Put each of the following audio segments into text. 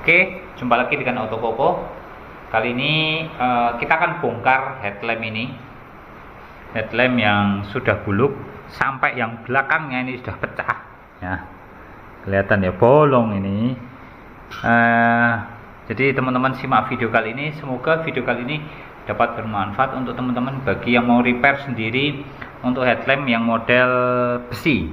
Oke, jumpa lagi dengan Otokoko. Kali ini kita akan bongkar headlamp ini. Headlamp yang sudah buluk sampai yang belakangnya ini sudah pecah. Ya, kelihatan ya, bolong ini. Jadi teman-teman simak video kali ini. Semoga video kali ini dapat bermanfaat untuk teman-teman bagi yang mau repair sendiri untuk headlamp yang model besi.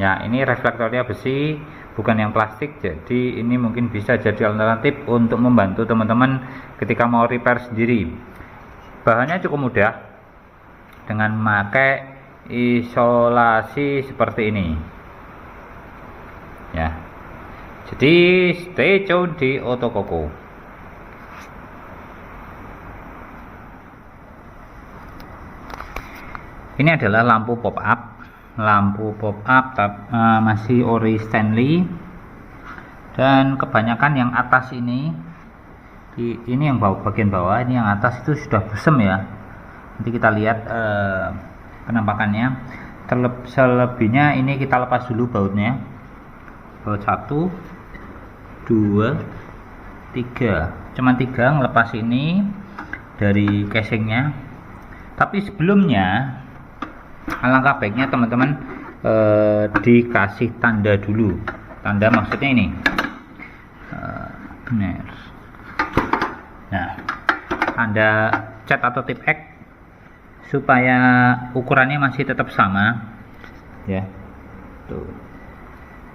Ya, ini reflektornya besi, bukan yang plastik, jadi ini mungkin bisa jadi alternatif untuk membantu teman-teman ketika mau repair sendiri. Bahannya cukup mudah dengan memakai isolasi seperti ini ya. Jadi stay tune di Otokoko. Ini adalah lampu pop up masih ori Stanley, dan kebanyakan yang atas ini yang bagian bawah, ini yang atas itu sudah busem ya. Nanti kita lihat penampakannya. Selebihnya ini kita lepas dulu bautnya. Baut 1 2 3, cuman 3 ngelepas ini dari casingnya. Tapi sebelumnya alangkah baiknya teman-teman dikasih tanda dulu. Tanda maksudnya ini nah, tanda cat atau tip X supaya ukurannya masih tetap sama ya, tuh,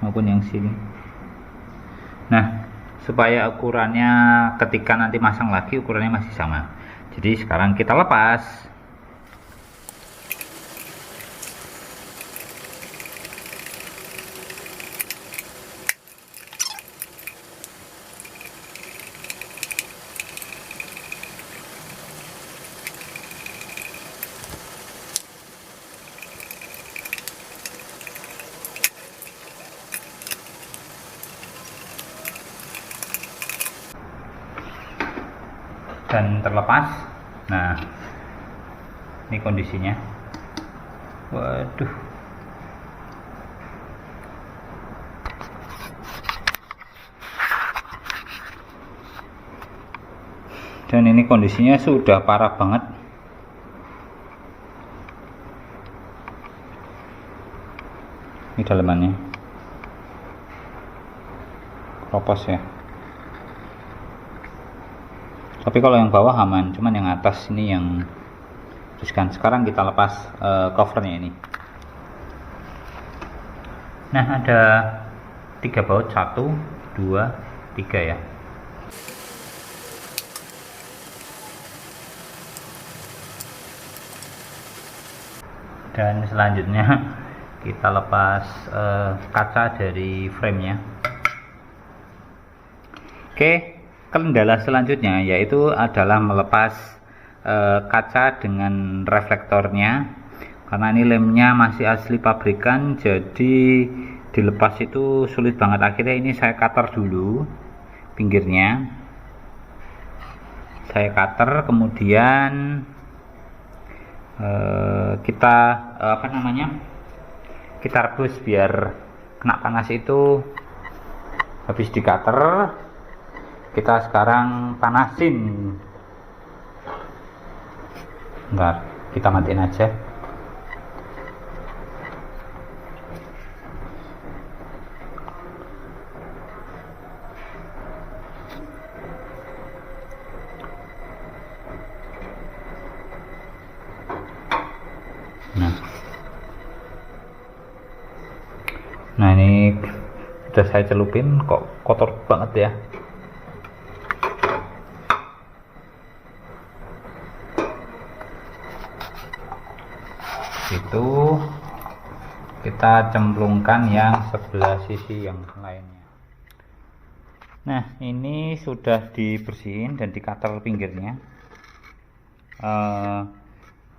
maupun yang sini. Nah, supaya ukurannya ketika nanti masang lagi ukurannya masih sama. Jadi sekarang kita lepas. Dan terlepas. Nah, ini kondisinya. Waduh, dan ini kondisinya sudah parah banget. Ini dalamannya keropos ya. Tapi kalau yang bawah aman, cuman yang atas ini yang riskan. Sekarang kita lepas covernya ini. Nah, ada 3 baut, 1 2 3 ya. Dan selanjutnya kita lepas kaca dari framenya. Oke, kendala selanjutnya yaitu adalah melepas kaca dengan reflektornya, karena ini lemnya masih asli pabrikan, jadi dilepas itu sulit banget. Akhirnya ini saya cutter dulu pinggirnya, saya cutter, kemudian kita kita rebus biar kena panas itu. Habis di cutter, kita sekarang panasin. Bentar, kita matiin aja. Nah, ini sudah saya celupin, kok kotor banget ya. Itu kita cemplungkan yang sebelah sisi yang lainnya. Nah, ini sudah dibersihin dan di cutter pinggirnya,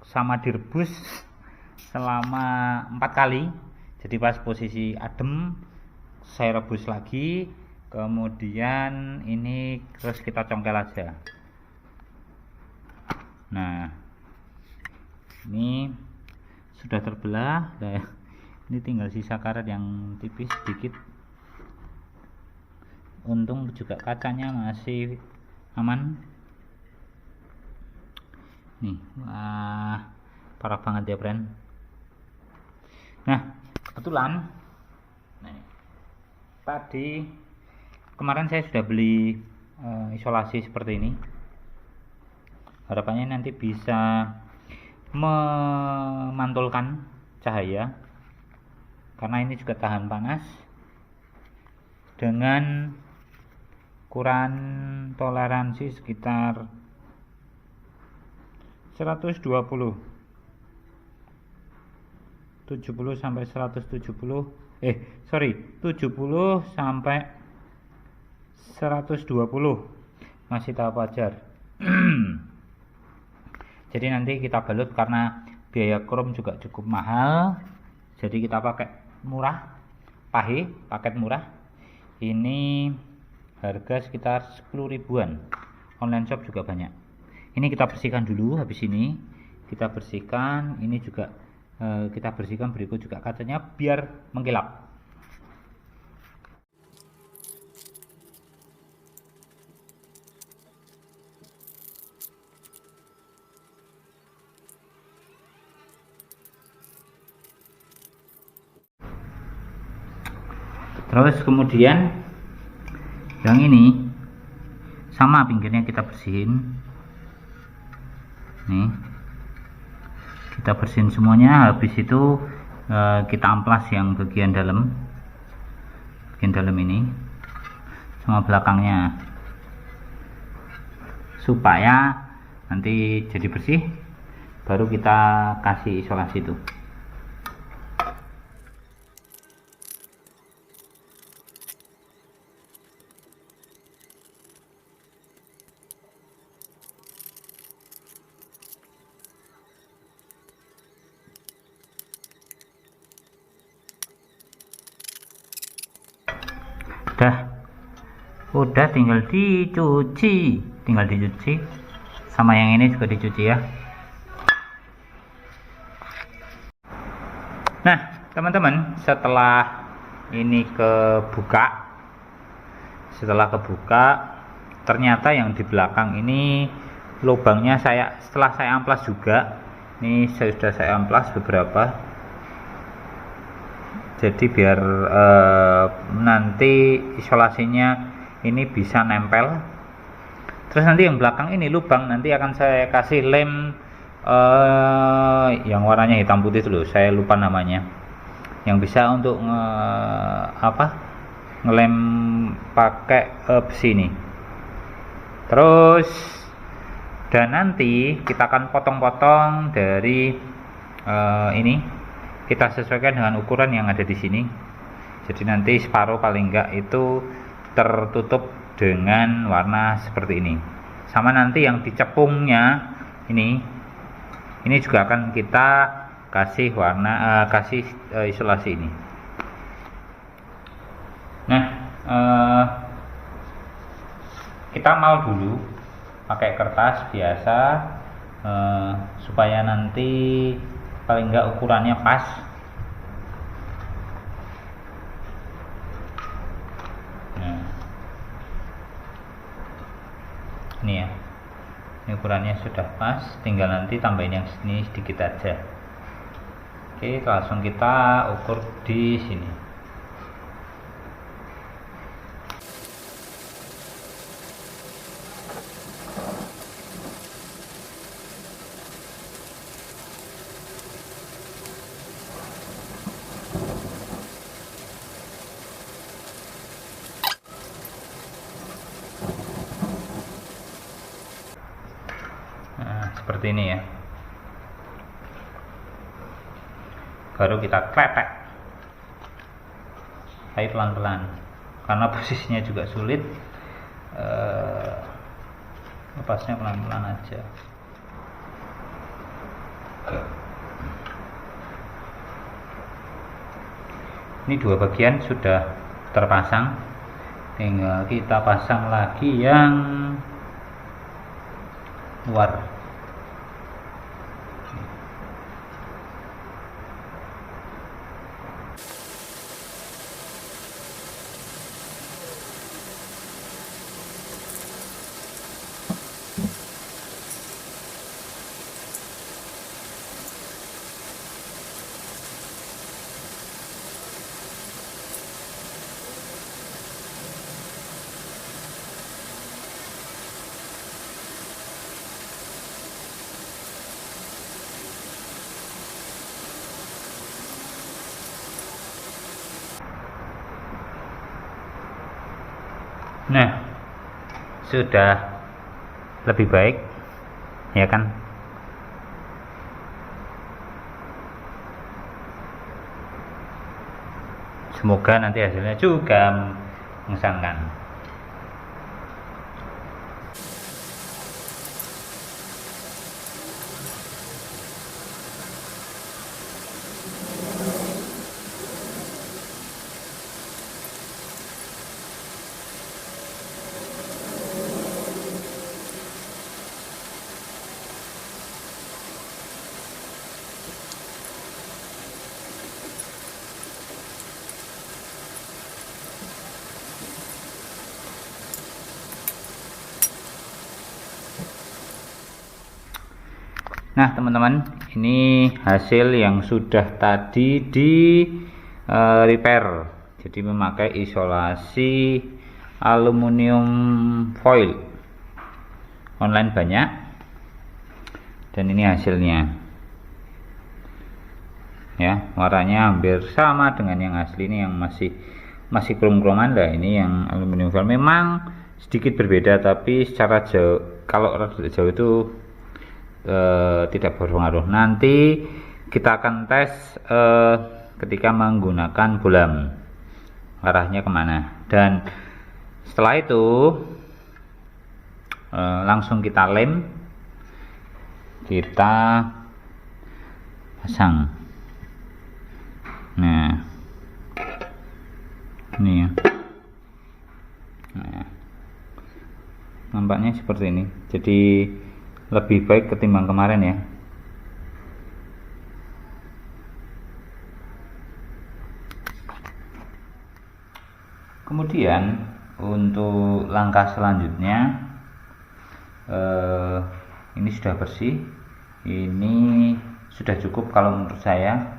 sama direbus selama 4 kali. Jadi pas posisi adem saya rebus lagi, kemudian ini terus kita congkel aja. Nah, ini sudah terbelah. Nah, ini tinggal sisa karet yang tipis sedikit. untung juga kacanya masih aman nih. Wah, parah banget ya friend. Nah kebetulan tadi kemarin saya sudah beli isolasi seperti ini. Harapannya nanti bisa memantulkan cahaya karena ini juga tahan panas dengan ukuran toleransi sekitar 120 70 sampai 170 70 sampai 120 masih tahap wajar. Jadi nanti kita balut karena biaya krom juga cukup mahal, jadi kita pakai murah, paket murah. Ini harga sekitar 10 ribuan, online shop juga banyak. Ini kita bersihkan dulu, habis ini kita bersihkan, ini juga kita bersihkan berikut juga kacanya biar mengkilap. Terus kemudian yang ini sama pinggirnya kita bersihin nih, kita bersihin semuanya. Habis itu kita amplas yang bagian dalam ini sama belakangnya supaya nanti jadi bersih, baru kita kasih isolasi itu. Udah tinggal dicuci sama yang ini juga dicuci ya. Nah teman-teman, setelah ini kebuka ternyata yang di belakang ini lubangnya setelah saya amplas juga, ini sudah saya amplas beberapa, jadi biar nanti isolasinya ini bisa nempel. Terus nanti yang belakang ini lubang nanti akan saya kasih lem yang warnanya hitam putih dulu, saya lupa namanya, yang bisa untuk ngelem pakai besi ini. Terus dan nanti kita akan potong-potong dari ini, kita sesuaikan dengan ukuran yang ada di sini. Jadi nanti separuh paling enggak itu tertutup dengan warna seperti ini. Sama nanti yang di cepungnya ini juga akan kita kasih warna isolasi ini. Nah kita mau dulu pakai kertas biasa supaya nanti paling enggak ukurannya pas. Nah, ini ya, ini ukurannya sudah pas, tinggal nanti tambahin yang sini sedikit aja. Oke, langsung kita ukur di sini. Seperti ini ya, baru kita kletek, tapi pelan-pelan karena posisinya juga sulit, lepasnya pelan-pelan aja. Ini dua bagian sudah terpasang, tinggal kita pasang lagi yang luar. Nah, sudah lebih baik ya kan. Semoga nanti hasilnya juga mengesankan. Nah teman-teman, ini hasil yang sudah tadi di repair. Jadi memakai isolasi aluminium foil online banyak, dan ini hasilnya ya. Warnanya hampir sama dengan yang asli, ini yang masih krom-kroman lah. Ini yang aluminium foil memang sedikit berbeda, tapi secara jauh, kalau jauh itu tidak berpengaruh. Nanti kita akan tes ketika menggunakan bolam, arahnya kemana, dan setelah itu langsung kita lem, kita pasang. Nah ini ya. Nah, nampaknya seperti ini. Jadi lebih baik ketimbang kemarin ya. Kemudian untuk langkah selanjutnya, ini sudah bersih, ini sudah cukup kalau menurut saya,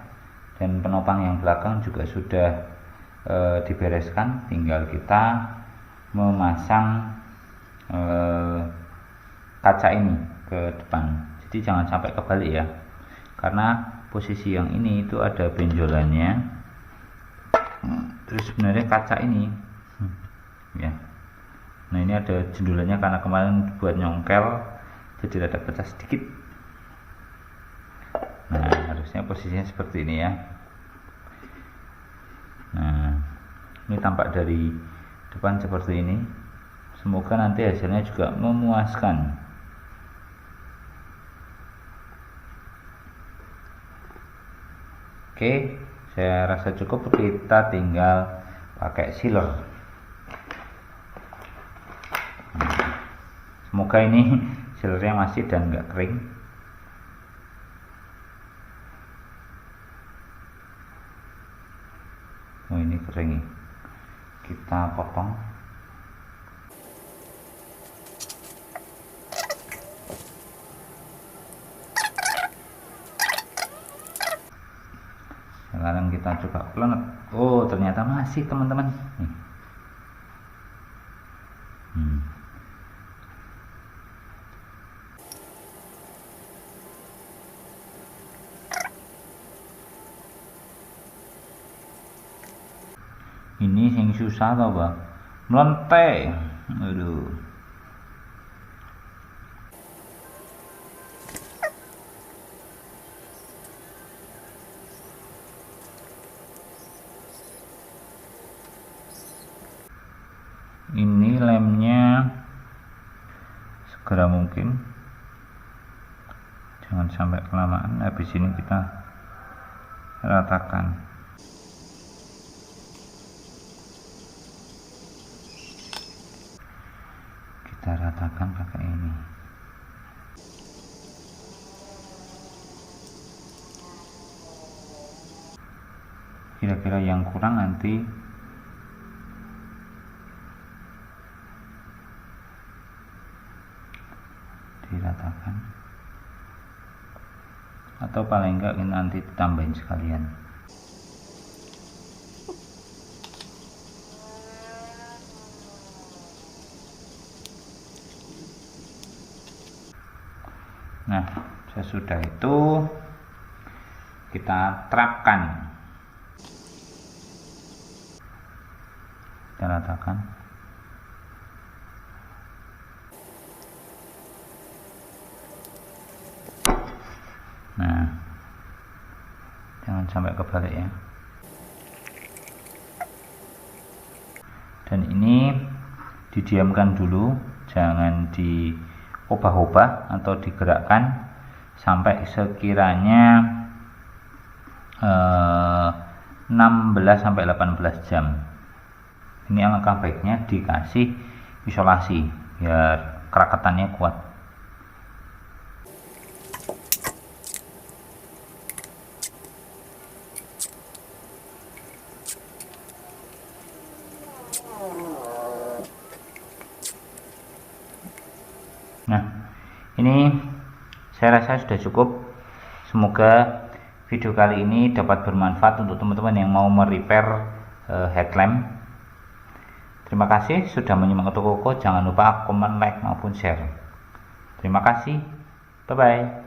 dan penopang yang belakang juga sudah dibereskan. Tinggal kita memasang kaca ini ke depan. Jadi jangan sampai kebalik ya, karena posisi yang ini itu ada benjolannya. Terus sebenarnya kaca ini ya, nah ini ada jendulannya karena kemarin buat nyongkel, jadi ada pecah sedikit. Nah harusnya posisinya seperti ini ya. Nah ini tampak dari depan seperti ini. Semoga nanti hasilnya juga memuaskan. Oke, saya rasa cukup. Kita tinggal pakai sealer. Semoga ini sealernya masih dan nggak kering. Oh ini kering, kita potong. Sekarang kita coba planet. Oh ternyata masih teman-teman. Ini yang susah tau bang, melentai. Aduh. Ini lemnya segera mungkin, jangan sampai kelamaan. Habis ini kita ratakan. Kita ratakan pakai ini. Kira-kira yang kurang nanti diratakan, atau paling enggak nanti ditambahin sekalian. Nah sesudah itu kita terapkan, kita ratakan. sampai kebalik ya. Dan ini didiamkan dulu, jangan diubah-ubah atau digerakkan sampai sekiranya 16 sampai 18 jam. Ini alangkah baiknya dikasih isolasi biar kerakatannya kuat. Nah, ini saya rasa sudah cukup. Semoga video kali ini dapat bermanfaat untuk teman-teman yang mau merepair headlamp. Terima kasih sudah menyimak Koko. Jangan lupa komen, like maupun share. Terima kasih. Bye bye.